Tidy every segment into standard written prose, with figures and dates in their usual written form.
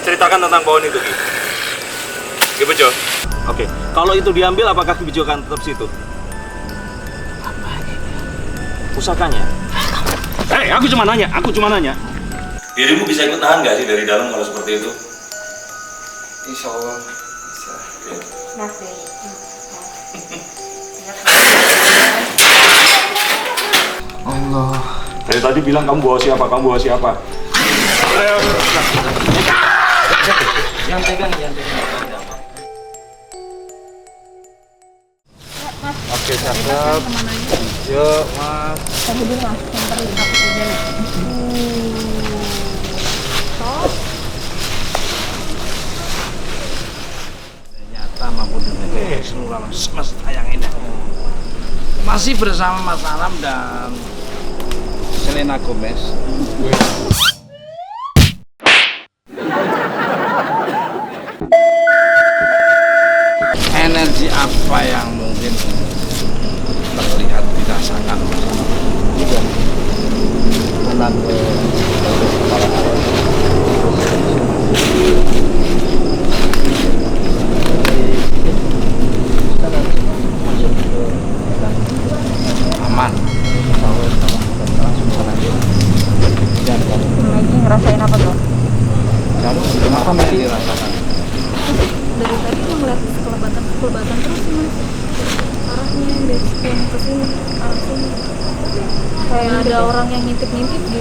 ceritakan tentang pohon itu, Ki. Ki Bejo. Oke, kalau itu diambil apakah Ki Bejo akan tetap situ? Pusakanya. Aku cuma nanya. Dirimu bisa ikut tahan nggak sih dari dalam kalau seperti itu? Insya Allah bisa. Allah. Dari tadi bilang kamu bawa siapa? Yang pegang. Oke, cakep. Yuk, Mas. Tadi dulu Mas, yang terlihat saja. Stop. Ternyata mampu dengan seluruh alam semesta yang indah. Masih bersama Mas Alam dan Selena Gomez. Energi apa yang mungkin terlihat dirasakan juga menang ke kepala aman langsung sana aja dan Lagi ngerasain apa tuh? kamu kenapa masih dirasakan Dari tadi tuh ngeliat kelebatan terus sih Mas. Arahnya dari sini ke sini, arah sini. Kayak ada orang yang ngintip gitu.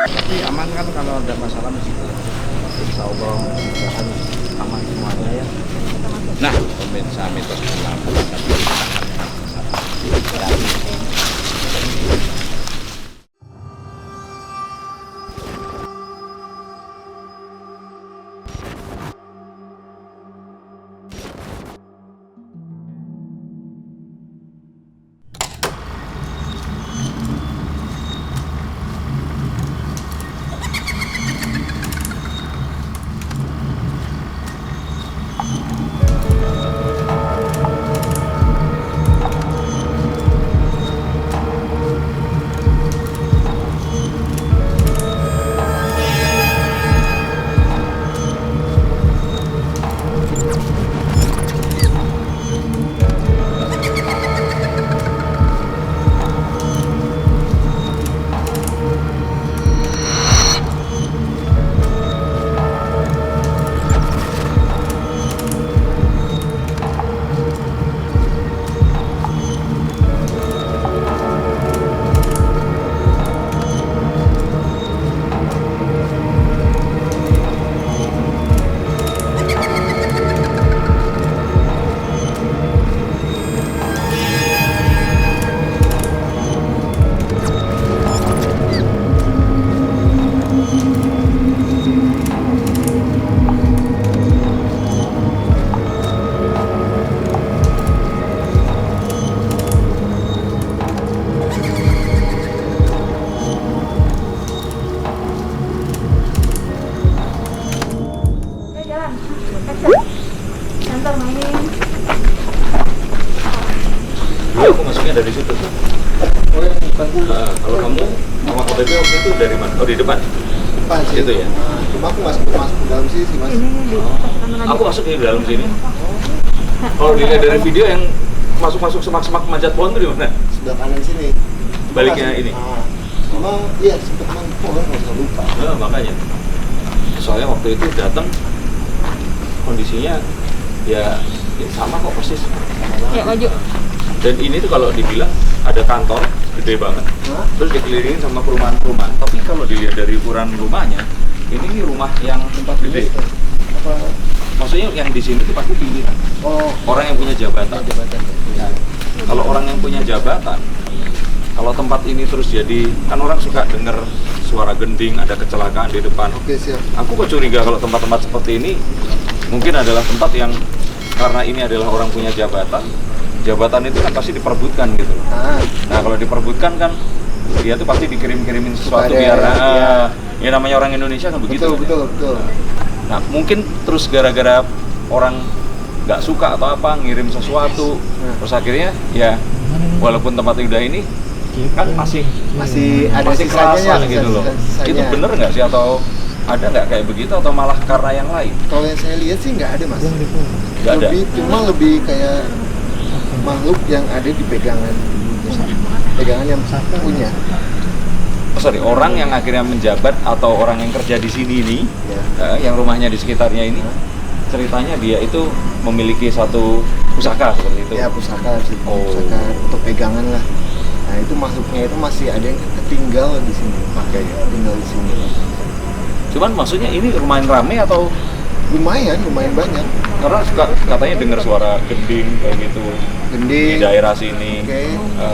tapi aman kan kalau ada masalah masih insya Allah mudah-mudahan aman semuanya ya. Nah pemirsa mitos berlaku Ntar main. Iya, aku masuknya dari situ tuh. oh ya bukan dulu Kalau kamu sama KBB waktu itu dari mana? Oh, di depan. depan sih Itu ya. cuma aku masuk ke dalam sini sih Mas. Ini di kanan aja. Aku masuk di dalam sini. Kalau dilihat dari video yang masuk semak-semak manjat pohon tuh di mana? Sebelah kanan sini. Baliknya ini. Cuma iya sempet mampu kan nggak usah lupa. Nah, makanya. Soalnya waktu itu datang kondisinya ya sama kok persis. Ya maju. Dan ini tuh kalau dibilang ada kantor gede banget, Hah? terus dikelilingin sama perumahan-perumahan. Tapi kalau dilihat dari ukuran rumahnya, ini rumah yang tempat gede. Apa? Maksudnya yang di sini tuh pasti pimpinan, Oh, orang yang punya jabatan. jabatan. Nah, kalau orang yang punya jabatan, kalau tempat ini terus jadi, kan orang suka dengar suara gending, ada kecelakaan di depan. Oke, siap. Aku kok curiga kalau tempat-tempat seperti ini mungkin adalah tempat yang karena ini adalah orang punya jabatan itu kan pasti diperebutkan gitu. Nah kalau diperebutkan kan dia tuh pasti dikirim-kirimin sesuatu Ada, biar iya. ya namanya orang Indonesia kan begitu. Betul. Nah mungkin terus gara-gara orang nggak suka atau apa, ngirim sesuatu. Terus akhirnya ya walaupun tempatnya udah ini kan masih ada kerasa gitu loh. sisanya. Itu bener nggak sih atau ada nggak kayak begitu atau malah karena yang lain? Kalau yang saya lihat sih nggak ada mas. Nggak ada. Cuma lebih kayak makhluk yang ada di pegangan yang punya. Oh, sorry, orang yang akhirnya menjabat atau orang yang kerja di sini ini, yang rumahnya di sekitarnya ini, ceritanya dia itu memiliki satu pusaka seperti itu. Ya pusaka sih, Oh. pusaka untuk pegangan lah. Nah itu makhluknya itu masih ada yang tinggal di sini, Oke. tinggal di sini. Cuman maksudnya ini lumayan rame atau Lumayan banyak. karena katanya dengar suara gending kayak gitu di Gending. daerah sini. Oke.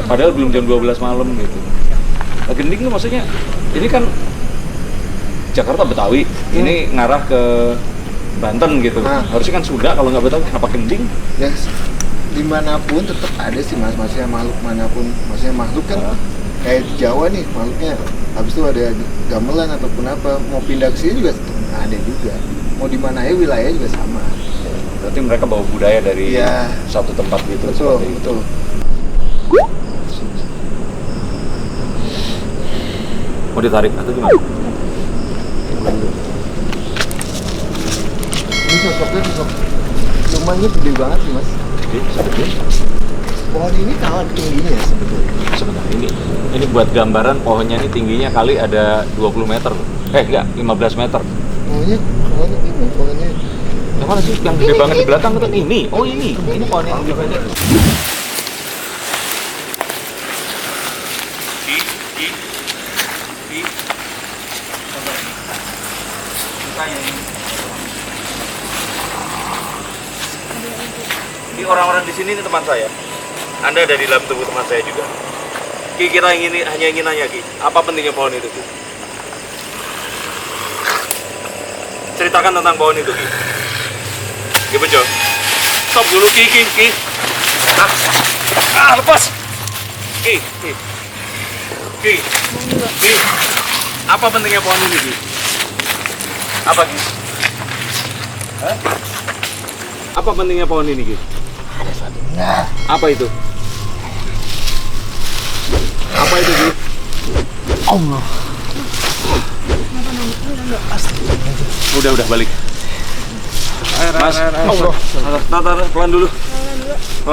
Padahal belum jam 12 malam gitu. Nah, gending itu maksudnya ini kan Jakarta Betawi, ini ngarah ke Banten gitu. Nah. Harusnya kan Sunda, kalau nggak Betawi kenapa gending? Ya dimanapun tetap ada sih mas, maksudnya makhluk manapun, maksudnya makhluk kan kayak di Jawa nih makhluknya, habis itu ada gamelan ataupun apa, mau pindah ke sini juga tetap ada juga, mau di mana ya wilayah juga sama. Berarti mereka bawa budaya dari Iya. satu tempat gitu. Betul, seperti itu. betul. Mau ditarik atau gimana? Ini sosoknya sosok rumahnya gede banget sih mas. Oke, sebetulnya. Pohon ini kalah tingginya sebetulnya. Sebentar, ini buat gambaran pohonnya ini tingginya kali ada 20 meter. Enggak, 15 meter. Pohonnya ini, pohonnya Yang mana sih? Yang gede banget di belakang itu ini. Oh ini pohon yang gede banget. Ini orang-orang di sini ini teman saya. Anda ada di dalam tubuh teman saya juga. Ki, kita hanya ingin nanya Ki, apa pentingnya pohon itu Ki? Ceritakan tentang pohon itu Ki. Ki Bejo. Stop dulu Ki. Lepas. Ki. Apa pentingnya pohon ini Ki? Apa Ki? Hah? Apa pentingnya pohon ini Ki? Apa itu? Apa itu Ki? Allah. Udah balik. Mas, Allah. Pelan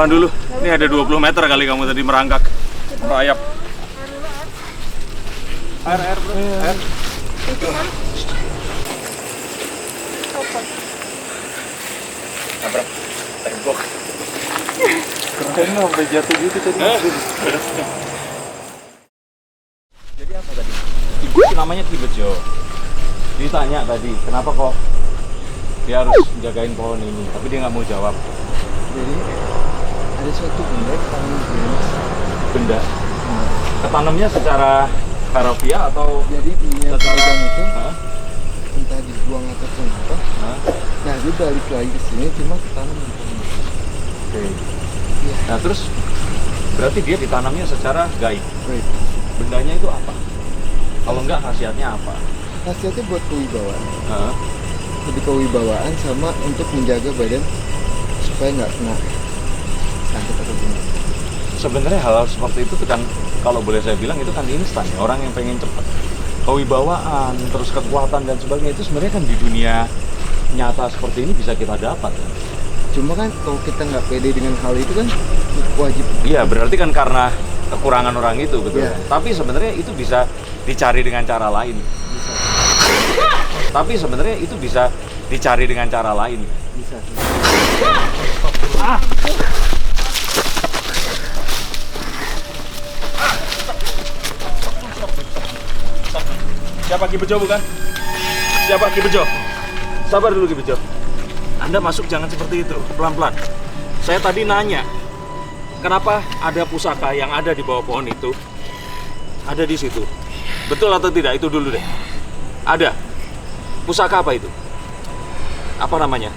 dulu. Ini ada 20 meter kali kamu tadi merangkak. Merayap. Air, bro. Air. Nabrak tembok. Keren sampai jatuh gitu tadi. Jadi apa tadi? Ibu namanya Ki Bejo. Ditanya tadi, kenapa kok dia harus jagain pohon ini, tapi dia nggak mau jawab. Jadi ada suatu benda tanam di sini. Benda ketanamnya secara harafiah atau Jadi dia pegang itu Hah? entah dibuang ataupun apa. Hah? Nah dia balik lagi ke sini cuma ketanam di sini. Oke. Iya. Nah terus berarti dia ditanamnya secara gaib. Baik. Bendanya itu apa? Kalau enggak khasiatnya apa? Khasiatnya buat kewibawaan. Hah? Lebih kewibawaan sama untuk menjaga badan supaya nggak kena sakit atau gimana. Sebenarnya hal seperti itu tuh kan kalau boleh saya bilang itu kan instan ya. Orang yang pengen cepat kewibawaan, terus kekuatan dan sebagainya itu sebenarnya kan di dunia nyata seperti ini bisa kita dapat ya. Cuma kan kalau kita nggak pede dengan hal itu kan wajib. Iya, berarti kan karena kekurangan orang itu, betul. Iya. Tapi sebenarnya itu bisa dicari dengan cara lain. Bisa. Tapi sebenarnya itu bisa dicari dengan cara lain. Bisa. Siapa Ki Bejo bukan? Siapa Ki Bejo? Sabar dulu Ki Bejo. Anda masuk jangan seperti itu, pelan-pelan. Saya tadi nanya, kenapa ada pusaka yang ada di bawah pohon itu? Ada di situ. Betul atau tidak? Itu dulu deh. Ada. Pusaka apa itu? Apa namanya?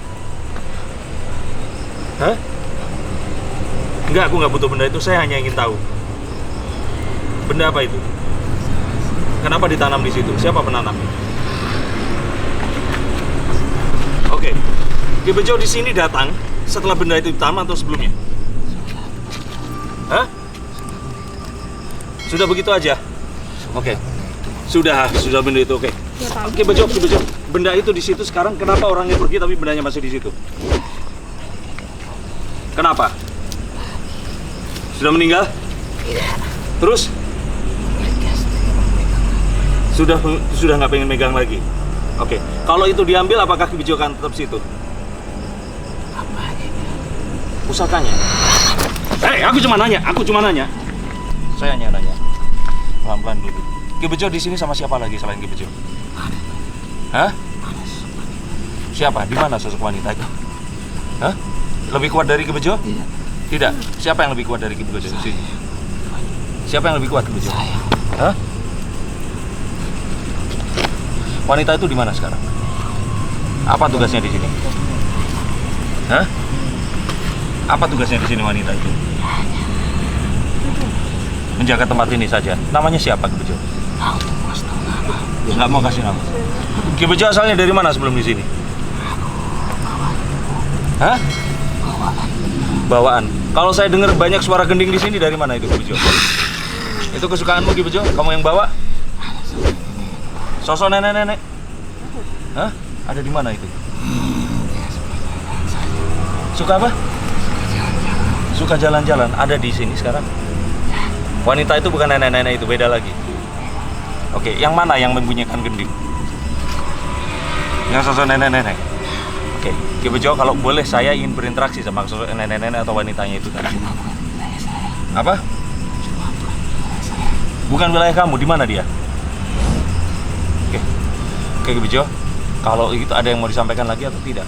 Hah? Enggak, aku nggak butuh benda itu. Saya hanya ingin tahu. Benda apa itu? Kenapa ditanam di situ? Siapa penanamnya? Oke. Ki Bejo di sini datang setelah benda itu ditanam atau sebelumnya? Hah? Sudah begitu aja? Oke. Sudah benda itu, oke. Oke, Bejo. Benda itu di situ sekarang, kenapa orangnya pergi tapi bendanya masih di situ? Kenapa? Sudah meninggal? Terus? Sudah nggak pengen megang lagi? Oke. Kalau itu diambil, apakah Ki Bejo akan tetap situ? Pusakanya? Aku cuma nanya. Saya hanya nanya. Pelan-pelan dulu. Ki Bejo di sini sama siapa lagi selain Ki Bejo? Hah? Siapa? Di mana sosok wanita itu? Hah? Lebih kuat dari Ki Bejo? Iya. Tidak. Siapa yang lebih kuat dari Ki Bejo di sini? Siapa yang lebih kuat Ki Bejo? Hah? Wanita itu di mana sekarang? Apa tugasnya di sini? Hah? Apa tugasnya di sini wanita itu? Menjaga tempat ini saja. Namanya siapa Ki Bejo? Nggak mau kasih nama. Ki Bejo asalnya dari mana sebelum di sini? Hah? Bawaan. Kalau saya dengar banyak suara gending di sini, dari mana itu Ki Bejo? Itu kesukaanmu Ki Bejo? Kamu yang bawa? Sosok nenek-nenek? Hah? Ada di mana itu? Suka apa? Suka jalan-jalan. Ada di sini sekarang? Wanita itu bukan nenek-nenek, itu beda lagi. Oke, yang mana yang membunyikan gending? Yang sosok nenek-nenek? Oke, Ki Bejo, kalau boleh saya ingin berinteraksi sama sosok nenek-nenek atau wanitanya itu tadi. Apa? Bukan wilayah kamu, di mana dia? Oke, Ki Bejo, kalau itu ada yang mau disampaikan lagi atau tidak?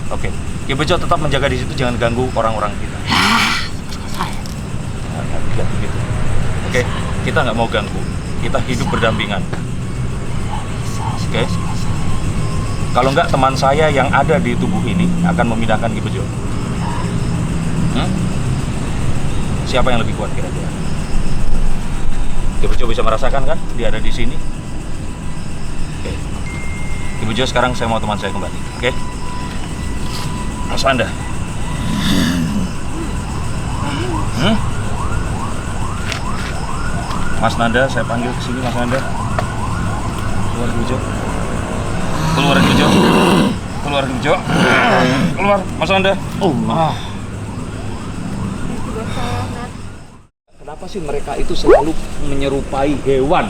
Oke, Ki Bejo tetap menjaga di situ, jangan ganggu orang-orang kita. Tidak begitu. Oke, kita nggak mau ganggu. Kita hidup berdampingan. Oke. Kalau nggak, teman saya yang ada di tubuh ini akan memindahkan Ki Bejo. Siapa yang lebih kuat kira-kira? Ki Bejo bisa merasakan kan? Dia ada di sini. Oke. Ki Bejo, sekarang saya mau teman saya kembali. Oke. Mas Anda. Mas Nanda, saya panggil ke sini Mas Nanda. Keluar Ki Bejo. Keluar Ki Bejo. Keluar Ki Bejo. Keluar Mas Nanda. Kenapa sih mereka itu selalu menyerupai hewan?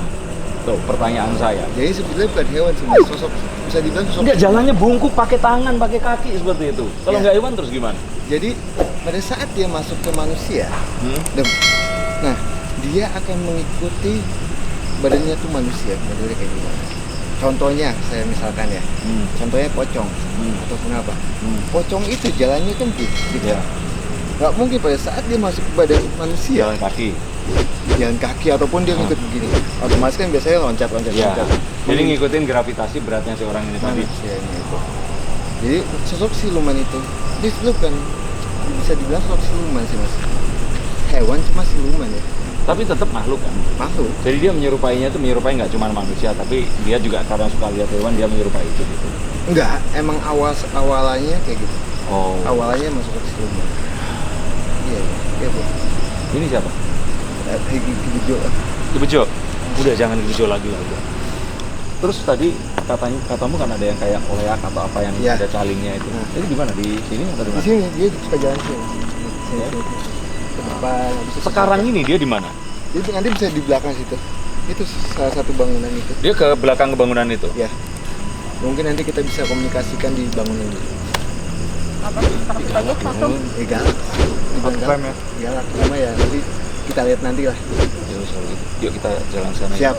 Tuh pertanyaan saya. Jadi sebetulnya bukan hewan sih, Mas. Sosok, bisa dibilang sosok. Enggak, jalannya bungkuk, pakai tangan, pakai kaki seperti itu. Kalau Ya. nggak hewan terus gimana? Jadi pada saat dia masuk ke manusia, nah dia akan mengikuti badannya tuh manusia, modelnya kayak gimana. Contohnya saya misalkan ya, contohnya pocong ataupun apa. Pocong itu jalannya kan gitu. Ya. Nggak mungkin pada saat dia masuk ke badan manusia, Jalan kaki. ataupun dia ngikut begini, otomatis kan biasanya loncat. Ya. Jadi ngikutin gravitasi beratnya si orang ini tadi. Manusianya itu. Jadi sosok siluman itu, dia kan bisa dibilang sosok siluman sih, Mas. Hewan cuma siluman ya. Tapi tetap makhluk kan. Makhluk. Jadi dia menyerupai nggak cuma manusia, tapi dia juga karena suka lihat hewan, dia menyerupai itu gitu. Enggak, emang awalannya kayak gitu. Oh. Awalnya masuk ke siluman. Iya, Bu. Ini siapa? Bejo. Ki Bejo. Udah jangan Ki Bejo lagi lah udah. Terus tadi katamu kan ada yang kayak oleak atau apa yang Ya. ada calingnya itu. Nah. Ini di mana? Di sini atau di Di mana? sini dia suka jalan sini. Ya. Ke depan. habis itu Sekarang ini dia di mana? Jadi nanti bisa di belakang situ. Itu salah satu bangunan itu. Dia ke belakang bangunan itu. Ya. Mungkin nanti kita bisa komunikasikan di bangunan itu. Apa? Praktik aja langsung. Galak. Klaim ya? Galak. Cuma ya nanti kita lihat nanti lah. Yuk kita jalan sana. Siap.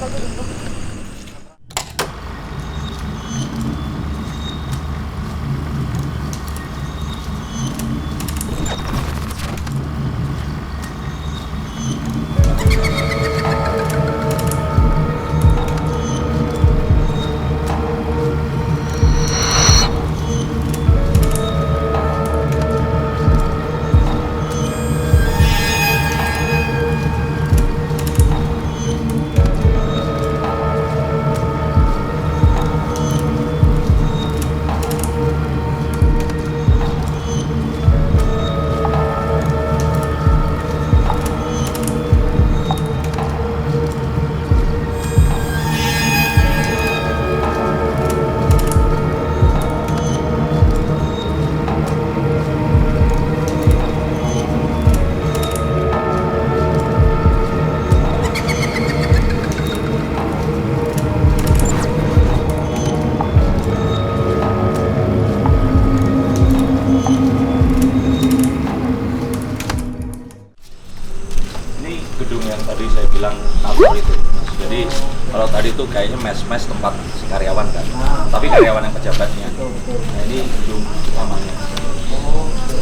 bilang kantor itu. Jadi kalau tadi tuh kayaknya mes tempat si karyawan kan, tapi karyawan yang pejabatnya. Nah ini gedung utamanya.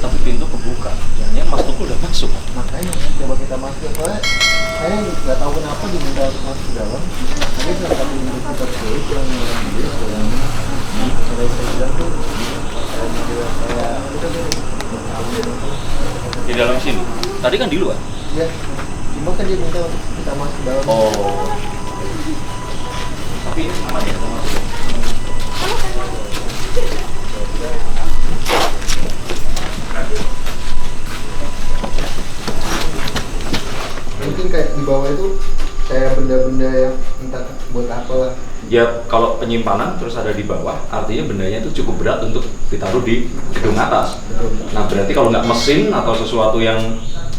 Tapi pintu kebuka, jangan Mas Tukul udah masuk. Makanya coba kita masuk, Pak. Saya nggak tahu kenapa diminta untuk masuk ke dalam. Tapi salah satu yang kita sulit yang dia sekarang saya bilang tuh saya Di dalam sini. Tadi kan di luar. ya, cuma kan dia minta untuk kita masuk ke dalam. Oh. Tapi ini aman ya sama masuk. Mungkin kayak di bawah itu kayak benda-benda yang entah buat apa lah. Ya kalau penyimpanan terus ada di bawah, artinya bendanya itu cukup berat untuk ditaruh di gedung atas. Betul. Nah berarti kalau nggak mesin atau sesuatu yang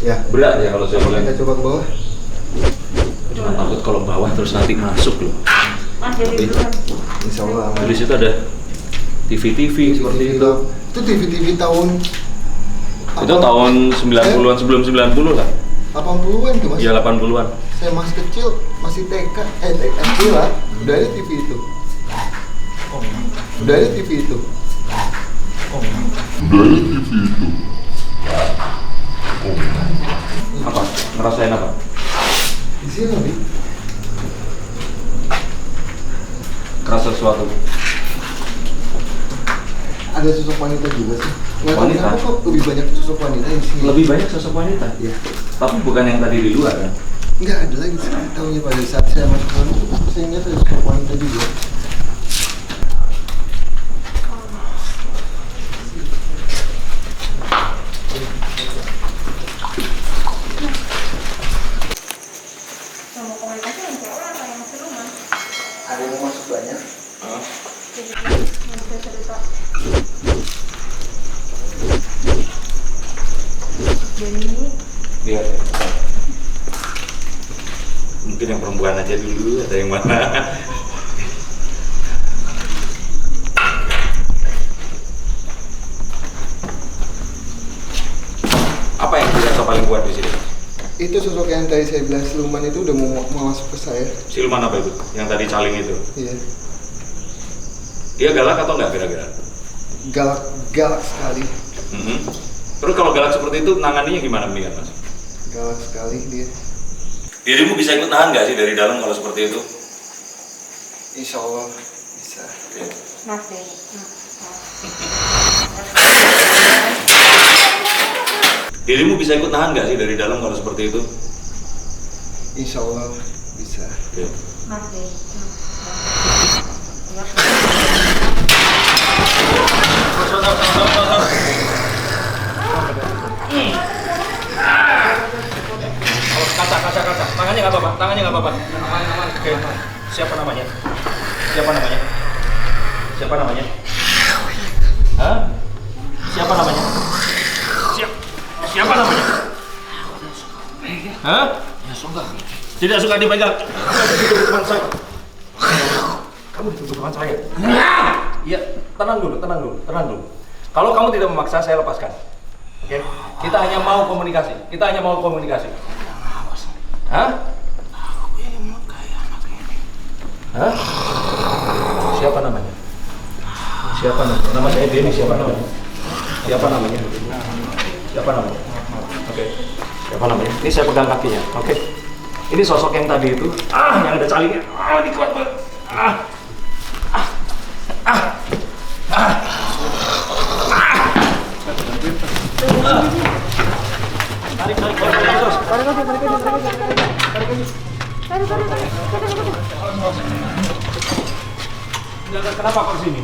Ya, berat ya kalau saya boleh. kita coba ke bawah. Cuma takut kalau bawah terus nanti masuk loh. Insya Allah aman. Di situ ada TV seperti itu. Itu TV tahun Itu tahun 90-an, sebelum 90 lah. 80-an tuh Mas. Ya 80-an. Saya masih kecil, masih TK, SD lah, udah ada TV itu. Udah ada TV itu. Apa? Ngerasain apa? Di sini lebih. Kerasa sesuatu. Ada sosok wanita juga sih. Nggak tahu Wanita? kenapa kok lebih banyak sosok wanita di sini. Lebih banyak sosok wanita. Ya. Tapi bukan yang tadi di luar kan? Nggak ada lagi sih. Tahunya pada saat saya masuk ke sana, saya ingat ada sosok wanita juga. Sama komunikasi yang cewek atau yang masih rumah? Ada yang masuk banyak. Jadi nggak bisa cerita. Dan ini Iya. Mungkin yang perempuan aja dulu, ada yang mana? Apa yang dirasa paling kuat di sini? Itu sosok yang tadi saya bilang siluman itu udah mau masuk ke saya. Siluman apa itu? Yang tadi caling itu? Iya. Dia galak atau enggak kira-kira? Galak sekali. Mhm. Terus kalau galak seperti itu, nanganinya gimana mendingan Mas? Galak sekali dia. Dirimu bisa ikut nahan nggak sih dari dalam kalau seperti itu? Insya Allah bisa. Mas Denny. Dirimu bisa ikut nahan nggak sih dari dalam kalau seperti itu? Insya Allah bisa. Oke. Mas Denny. Kaca. Tangannya nggak apa-apa. Aman. Oke. Siapa namanya? Hah? Siapa namanya? Siapa namanya? Hah? Tidak suka dipegang. Kamu dituduh teman saya. Iya, tenang dulu. Kalau kamu tidak memaksa, saya lepaskan. Oke? Kita hanya mau komunikasi. Hah? Hah? Siapa namanya? Nama saya Denny, siapa namanya? Oke. Siapa namanya? Ini saya pegang kakinya, oke? Ini sosok yang tadi itu, yang ada calingnya. Ini kuat banget. Kenapa kok sini?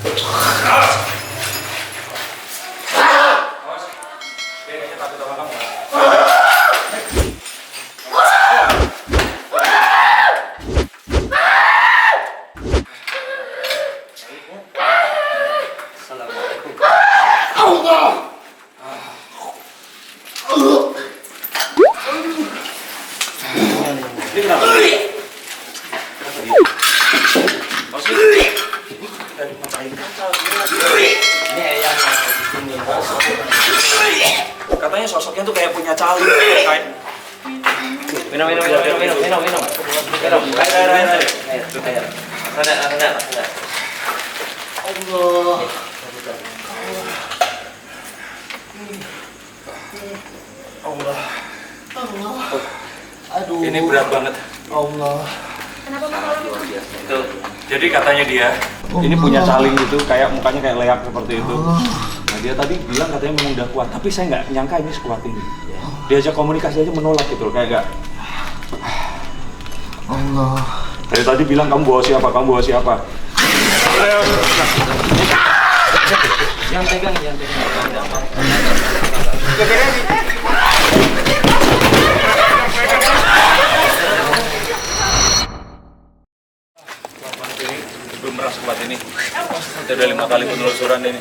Ini kenapa? Kenapa dia? Maksudnya? Dari ngapain? tuh kayak punya cali. Kayak Minum. Air. Allah. Aduh. ini berat banget. Allah. Kenapa masalah Itu Jadi katanya dia ini punya caling gitu, kayak mukanya kayak leak seperti itu. Nah dia tadi bilang katanya memang udah kuat, tapi saya nggak nyangka ini sekuat ini. Diajak komunikasi aja menolak gitu, kayak nggak. Allah. Dari tadi bilang kamu bawa siapa, yang pegang. Ini belum pernah sekuat ini. Kita udah 5 kali penelusuran ini.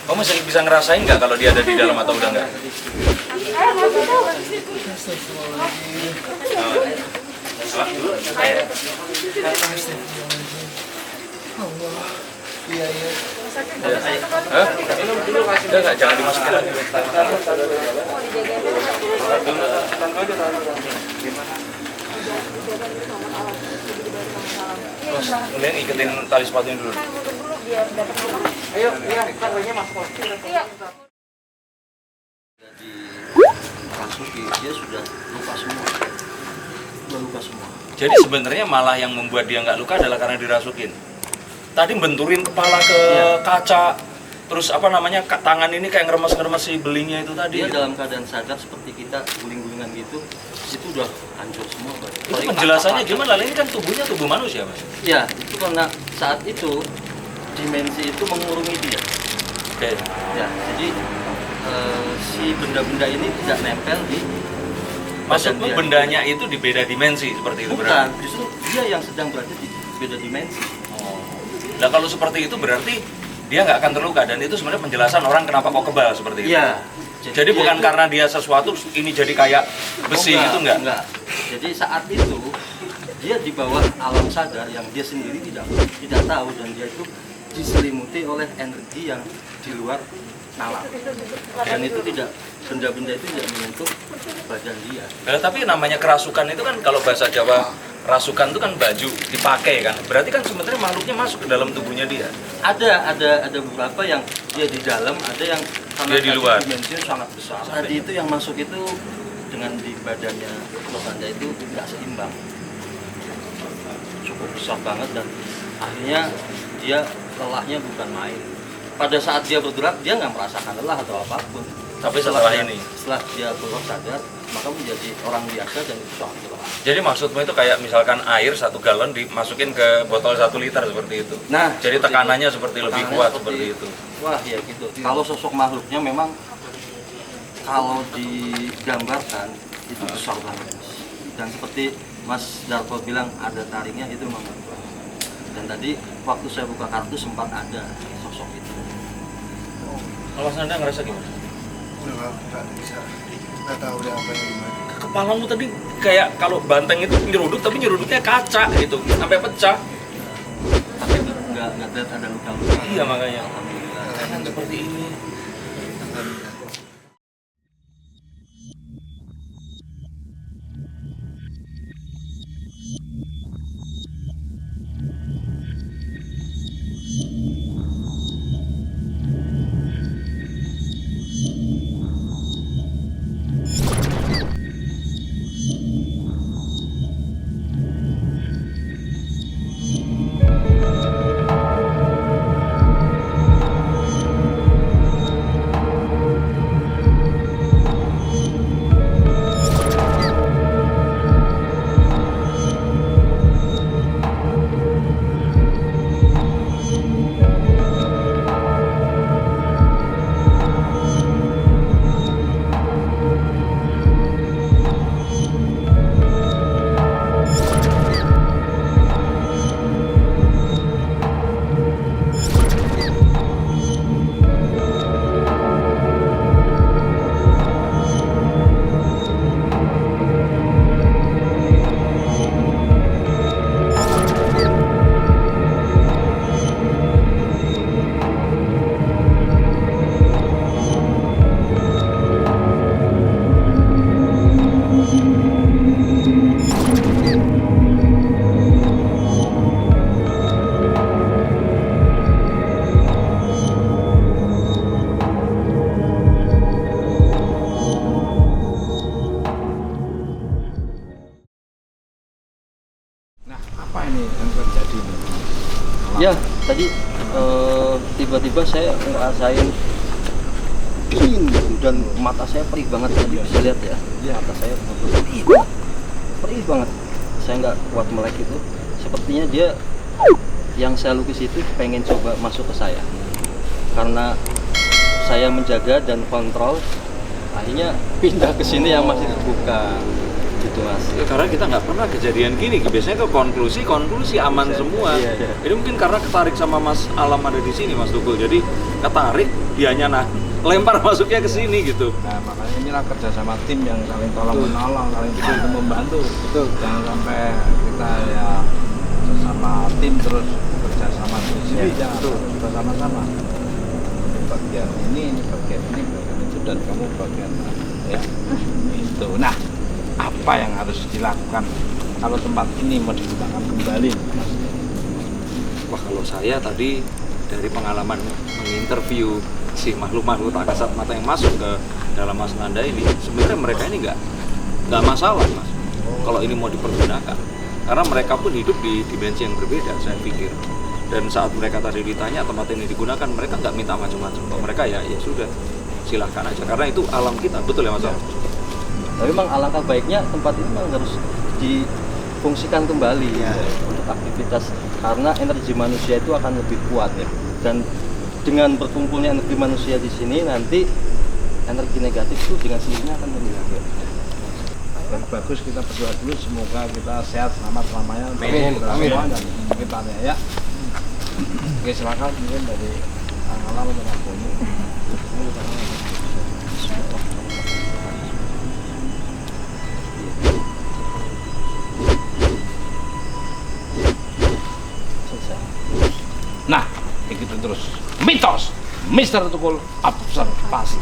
Kamu masih bisa ngerasain nggak kalau dia ada di dalam atau udah nggak? Iya. Hah? Udah nggak, jangan dimasukin lagi. Kemudian iketin tali sepatunya dulu. Iya. Rasuki, dia sudah luka semua. Jadi sebenarnya malah yang membuat dia nggak luka adalah karena dirasukin. Tadi benturin kepala ke kaca, terus apa namanya, tangan ini kayak ngeremes-ngeremes si belingnya itu tadi. Dia dalam keadaan sadar seperti kita guling-gulingan gitu, itu udah hancur semua, Pak. Itu penjelasannya gimana? Ini kan tubuhnya tubuh manusia, Mas. Ya, itu karena saat itu dimensi itu mengurungi dia. Oke. Ya, jadi si benda-benda ini tidak nempel di Maksudmu badan dia. bendanya itu di beda dimensi seperti itu Bukan, berarti? justru dia yang sedang berada di beda dimensi. Nah kalau seperti itu berarti dia nggak akan terluka, dan itu sebenarnya penjelasan orang kenapa kok kebal seperti itu. Iya. Jadi bukan itu- karena dia sesuatu ini jadi kayak besi gitu nggak? Enggak. Jadi saat itu dia di bawah alam sadar yang dia sendiri tidak tahu, dan dia itu diselimuti oleh energi yang di luar nalar. Dan itu benda-benda itu tidak menyentuh badan dia. Nah, tapi namanya kerasukan itu kan kalau bahasa Jawa rasukan itu kan baju dipakai kan. Berarti kan sebenarnya makhluknya masuk ke dalam tubuhnya dia. Ada beberapa yang dia di dalam, ada yang karena Dia di luar. dimensinya sangat besar. Tadi itu yang masuk itu dengan di badannya Anda itu nggak seimbang, cukup besar banget, dan akhirnya dia lelahnya bukan main. Pada saat dia bergerak dia nggak merasakan lelah atau apapun. Tapi setelah ini. Setelah dia keluar sadar, maka menjadi orang biasa dan itu sangat lelah. Jadi maksudmu itu kayak misalkan air 1 galon dimasukin ke botol 1 liter seperti itu. Nah, Jadi tekanannya seperti lebih tekanannya kuat seperti seperti itu. Wah ya gitu. Kalau sosok makhluknya memang kalau digambarkan itu besar banget. Dan seperti Mas Darto bilang ada taringnya, itu memang betul. Dan tadi waktu saya buka kartu sempat ada sosok itu. Kalau Mas Nanda ngerasa gimana? Udah nggak bisa. Nggak tahu udah apa yang gimana. Kepalamu tadi kayak kalau banteng itu nyeruduk, tapi nyeruduknya kaca gitu, sampai pecah. Tapi nggak terlihat ada luka-luka. Iya makanya. Alhamdulillah. Kan seperti ini. tadi tiba-tiba saya ngerasain dingin gitu, dan mata saya perih banget, tadi bisa lihat ya, mata saya perih banget, saya nggak kuat melek itu. Sepertinya dia yang saya lukis itu pengen coba masuk ke saya, karena saya menjaga dan kontrol, akhirnya pindah ke sini yang masih terbuka gitu mas. Ya, karena kita nggak pernah kejadian gini, biasanya ke konklusi aman semua. Iya. Ini mungkin karena ketarik sama Mas Alam ada di sini, Mas Tukul, jadi ketarik, dianya lempar masuknya ke sini gitu. Nah makanya inilah kerja sama tim yang saling tolong menolong, saling bantu membantu. Betul. Jangan sampai kita ya sesama tim terus kerja sama sendiri, jangan kita sama-sama. Ini bagian ini bagian itu, dan kamu bagian ya itu. Nah, apa yang harus dilakukan kalau tempat ini mau digunakan kembali? Wah, kalau saya tadi dari pengalaman menginterview si makhluk-makhluk tak kasat mata yang masuk ke dalam Mas Nanda ini, sebenarnya mereka ini nggak masalah Mas kalau ini mau dipergunakan, karena mereka pun hidup di dimensi yang berbeda saya pikir. Dan saat mereka tadi ditanya tempat ini digunakan, mereka nggak minta macam-macam, kalau mereka ya sudah silahkan aja, karena itu alam kita, betul ya Mas? Tapi memang alangkah baiknya tempat ini memang harus difungsikan kembali untuk aktivitas, karena energi manusia itu akan lebih kuat ya. Dan dengan berkumpulnya energi manusia di sini, nanti energi negatif itu dengan sendirinya akan menghilang. Yang bagus kita berdoa dulu, semoga kita sehat selamat selamanya. Amin. Dan kita ya. Oke, silakan mungkin dari Alam atau Mas Boni. Nah, begitu terus mitos Mr. Tukul observasi.